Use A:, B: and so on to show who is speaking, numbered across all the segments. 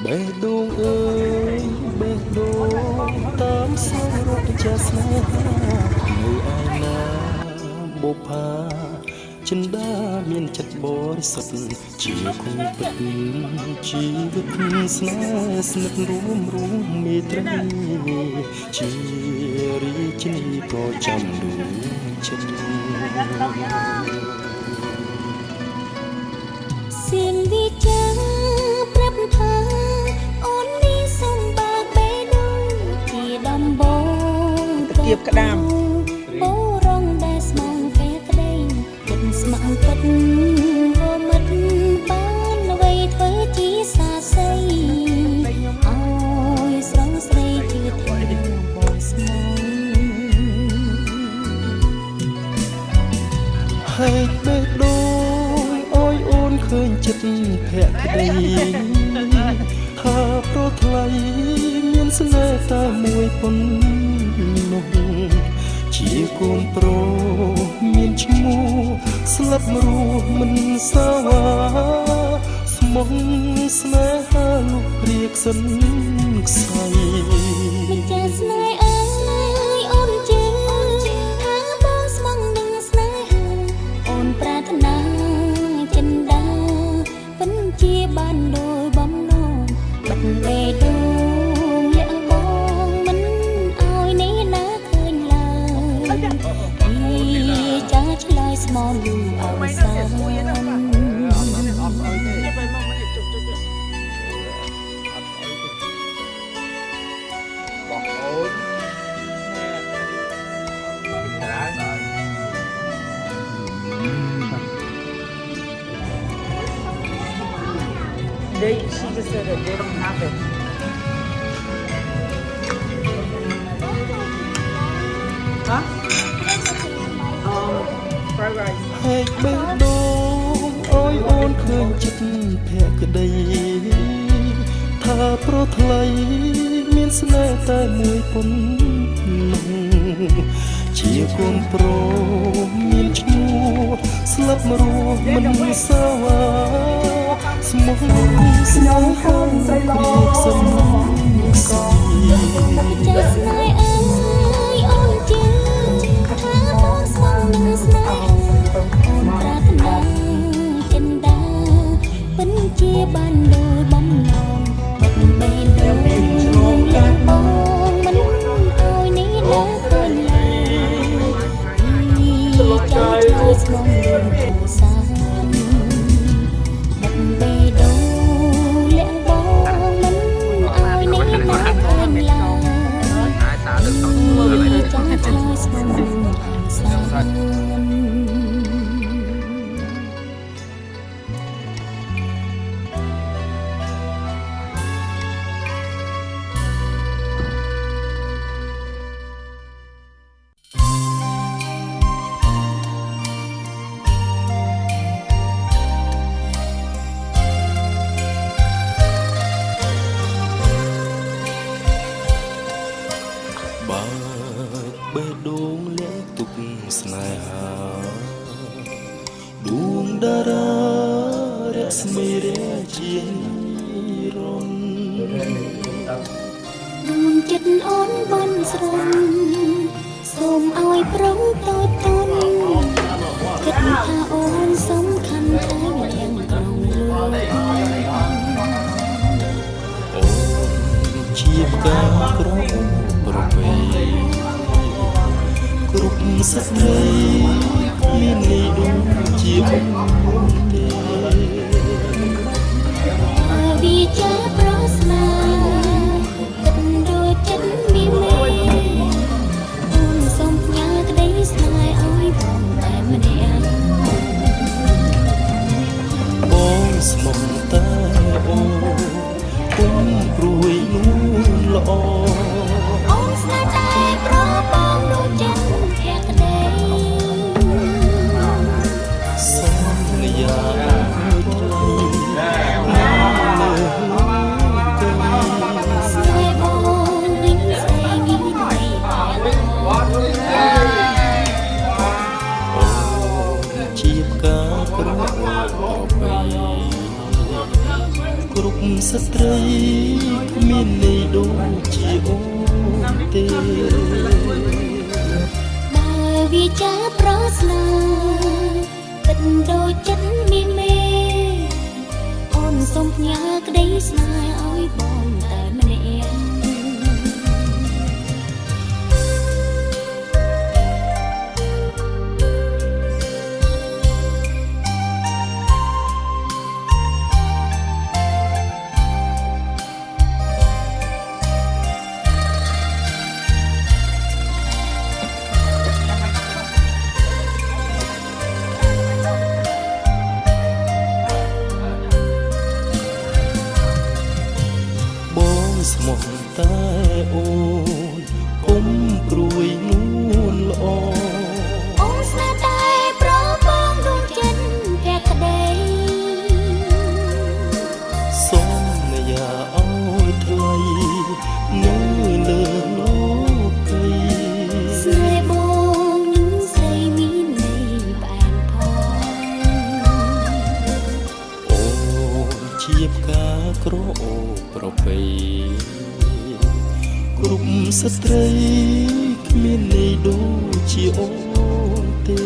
A: បេះដូងអើយបេះដូងតាមសរកចាស្នេហានៅឯណាបុប្ផាចិន្តាមានចិត្តបរិសុទ្ធជាគូពិតជីវិតស្នេហ៍ស្និទ្ធរួមមេត្រីជារាជនីក៏ចាំដួងចិត្ត
B: សៀងវិចាប្រាប់ថាអូននេះសំបើកបេះដូងជាដំបង
C: គៀបក្តាម
B: បូរងដែលស្មងកែក្ដីគិតស្មងពិតវមិតបានអ្វីធ្វើជាសាស័យអើយស្រងស្រីជឿថាបងស្មង
A: ហើយបេះដូងអើយអូនឃើញចិត្តភក្តីថាប្រថ្លៃមានស្នេហ៍តែមួយប៉ុណ្ណោះជាកូនប្រុសមានឈ្មោះស្លាប់រស់មិនសាវាស្មងស្នេហាលុះព្រាកសិនខ្សែ
B: មិនចាស្នេហ៍អើយអូនជឿថាបងស្មងនឹងស្នេហាអូនប្រាថ្នាចិន្តាពិនជាបានដោយបំណងបិទបេះដូងលាក់បងមិនអោយនេះណាឃើញឡើយចាឆ្លើយស្មោះលូអវសាន
C: បងអូនThey, she just said that they don't have it. Huh? Fried rice.
A: ហើយបេះដូងអើយអូនឃើញចិត្តភក្តីថាប្រថ្លៃមានស្នេហ៍តែមួយប៉ុណ្ណោះជាកូនប្រុសមានឈ្មោះស្លាប់រស់មិនសាវាស្មោះស្នេហាស្រីល្អសំខ្សែ
B: ចាស្នេហ៍អើយអូនជឿថាបងស្មងនឹងស្នេហ៍អូនប្រាថ្នាចិន្តាពិនជាបានដោយបំណងបិទបេះដូងលាក់បងមិនអោយនេះណាឃើញឡើយចាឆ្លើយស្មងលូអវសានបិទបេះដូងលាក់បងមិនអោយនេះណាឃើញឡើយចាំឆ្លើយស្មងលូអវសាន
A: បើបេះដូងលាក់ទុកស្នេហាដួងតារារស្មីរាជារន
B: ដួងចិត្តអូនបន់ស្រន់សូមឲ្យប្រុងតូចតន់គិតថាអូនសំខាន់តែយ៉ាងក្រងលួយ
A: អូនជាផ្កាក្រប្រពៃគ្រប់ស្ត្រីមាននេះដូចជាអូនទេ
B: វាចាប្រស្នាគិតដូចចិត្តមានមេអូនសូមផ្ញើក្តីស្នេហ៍ឲ្យបងតែម្នាក់
A: បងស្មុំតែអូនគុំព្រួយនួនល្អ
B: អូនស្នេហ៍តែប្របងដូចចិត្តភក្តី
A: សន្យាមួយថ្លៃ ស្ត្រីគ្មានន័យដូចជាអូនទេ
B: បើវាចាប្រស្នាគិតដូចចិត្តមានមេអូនសូមផ្ញើក្តីស្នេហ៍ឲ្យបងតែម្នាក់
A: ស្មោះតែអូនគុំព្រួយនួនល្អ
B: អូនស្នេហ៍តែប្របងដួងចិត្តភក្តី
A: សូមនិយាឲ្យថ្លៃនៅលើលោកី
B: ស្នេហ៍បងនឹងស្រីមានន័យផ្អែមផង
A: អូនជាផ្កាក្រអូប្រពៃគ្រប់ស្ត្រីគ្មានន័យដូចជាអូនទេ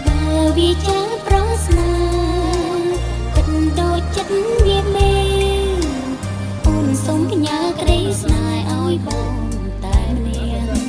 B: បើវាចាប្រស្នាគិតដូចចិត្តវាមេអូនសូមផ្ញើក្តីស្នេហ៍ឲ្យបងតែម្នាក់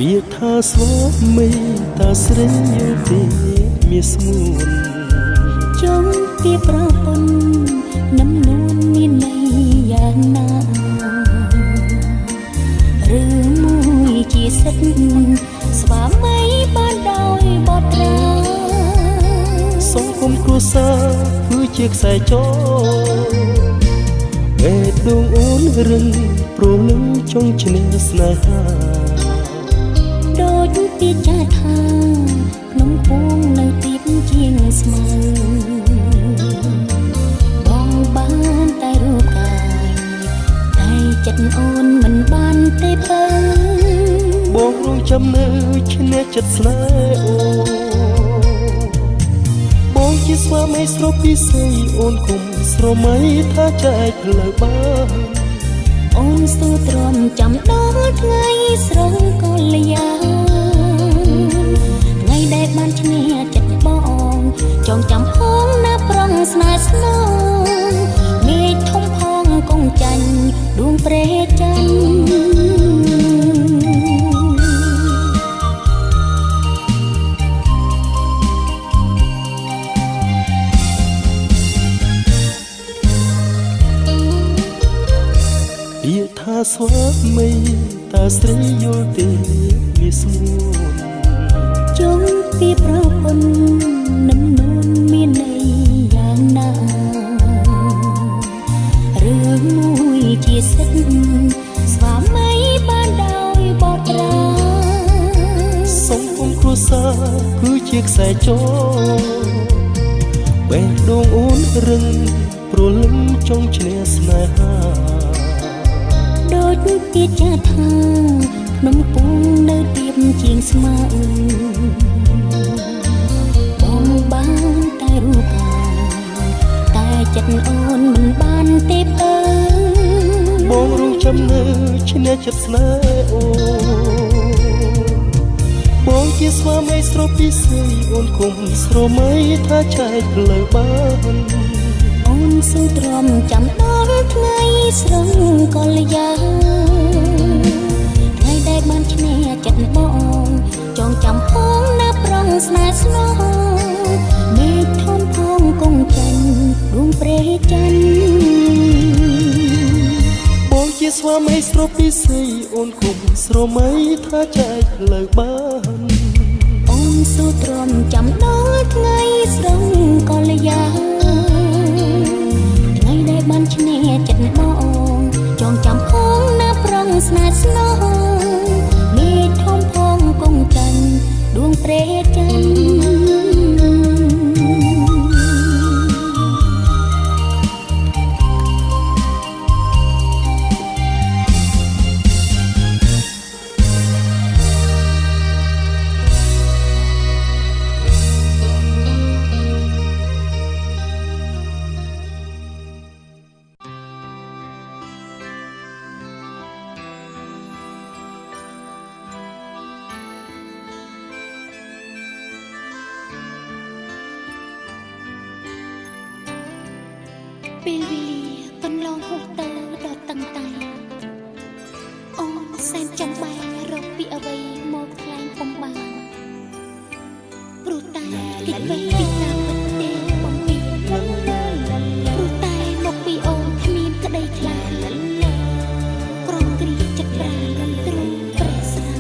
A: ពាក្យថាស្វាមីតាស្រីយល់ទេមានស្ងួន
B: ចង់ពីប្រពន្ធនំនួនមានន័យយ៉ាងណារឿងមួយជាសិទ្ធស្វាមីបានដោយបទរា
A: សង្គមគ្រួសារគឺជាខ្សែចរបេះដូងអូនរឹងព្រលឹងចង់ឈ្នះស្នេហា
B: ដូចពីចាថាក្នុងពួងនៅទីបជាងស្មៅបងបានតែរូបកាយតែចិត្តអូនមិនបានទេបើ
A: បងរងចាំនៅឈ្នះចិត្តស្នេហ៍អូបងជាស្វាមីស្រពីស័យអូនគុំស្រមៃថាចែកផ្លូវបាន
B: អូនស្ទូទ្រាំចាំដល់ថ្ងៃស្រងកល្យាថ្ងៃដែលបានឈ្នះចិត្តបងចងចាំផងណាប្រងស្នេហ៍ស្នងមេឃធំផងគង់ចាញ់ដួងព្រែច័ន្ទ
A: ពាក្យថាស្វាមីតាស្រីយល់ទេមានស្ងួន
B: ចង់ពីប្រពន្ធនំនួនមានន័យយ៉ាងណារឿងមួយជាសិទ្ធស្វាមីបានដោយបទរា
A: សង្គមគ្រួសារគឺជាខ្សែចរបេះដូងអូនរឹងព្រលឹងចង់ឈ្នះស្នេហា
B: ដូចពីចាថាក្នុងពួងនៅទៀបជាងស្មៅបងបានតែរូបកាយតែចិត្តអូនមិនបានទេបើ
A: បងរងចាំនៅឈ្នះចិត្តស្នេហ៍អូបងជាស្វាមីស្រពីស័យអូនគុំស្រមៃថាចែកផ្លូវបាន
B: អូនស៊ូទ្រាំចាំដល់ថ្ងៃស្រងកល្យាថ្ងៃដែលបានឈ្នះចិត្តបងចងចាំផងណាប្រងស្នេហ៍ស្នងមេឃធំផងគង់ចាញ់ដួងព្រែច័ន្ទ
A: បងជាស្វាមីស្រពីស័យអូនគុំស្រមៃថាចែកផ្លូវបាន
B: អូន សូរទ្រាំចាំដល់ថ្ងៃស្រងកលយាថ្ងៃដែលបានឈ្នះចិត្តបងចងចាំផងណាប្រងស្នេហ៍ស្នងមេឃធំផងគង់ច័ន្ទដួងព្រែកច័ន្ទពេលវេលាកន្លងហួសទៅដល់តឹងតែអូនសែនចាំបែររកពីអ្វីមកថ្លែងពុំបានព្រោះតែគិតវិញពីតាមពិតទេបំពីព្រោះតែមកពីអូនគ្មានក្តីខ្លាចប្រងគ្រីចិត្តប្រាំទ្រូងព្រះស្នា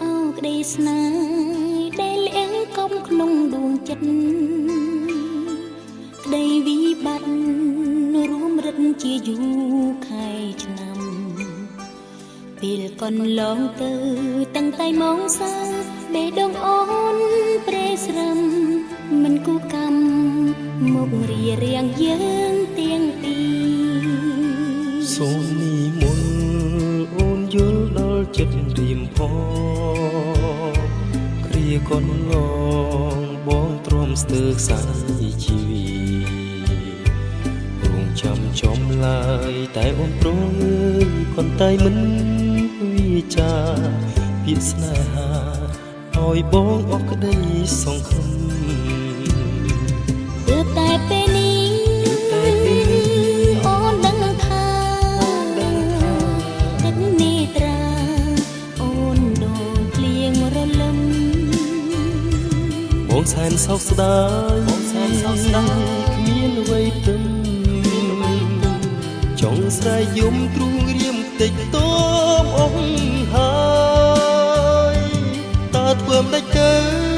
B: អូក្តីស្នេហ៍ដែលលៀងកុំក្នុងដួងចិត្តក្តីវិបត្តិរួមរិទ្ធជាយូរខែឆ្នាំពេលកន្លងទៅតាំងតែម៉ោងសាបេះដូងអូនព្រែស្រឹមមិនគូកម្មមករៀបរៀងយើងទាំងពីរ
A: សូមនិមន្តអូនយល់ដល់ចិត្តរៀមផងគ្រាកន្លងបងទ្រាំស្ទើរខ្សែជីវីរងចាំចំឡើយតែអូនព្រមប៉ុន្តែមិនវាចាពាក្យស្នេហាឲ្យបងអស់ក្តីសង្ឃឹម
B: ទើបតែពេលនេះអូនដឹងថាទឹកនេត្រាអូនដូចភ្លៀងរលឹម
A: បងសែនសោកស្ដាយគ្មានអ្វីទឹមចង់ស្រែកយំទ្រូងរៀមតិចតមអស់ហើយតើធ្វើមិនដេចទៅ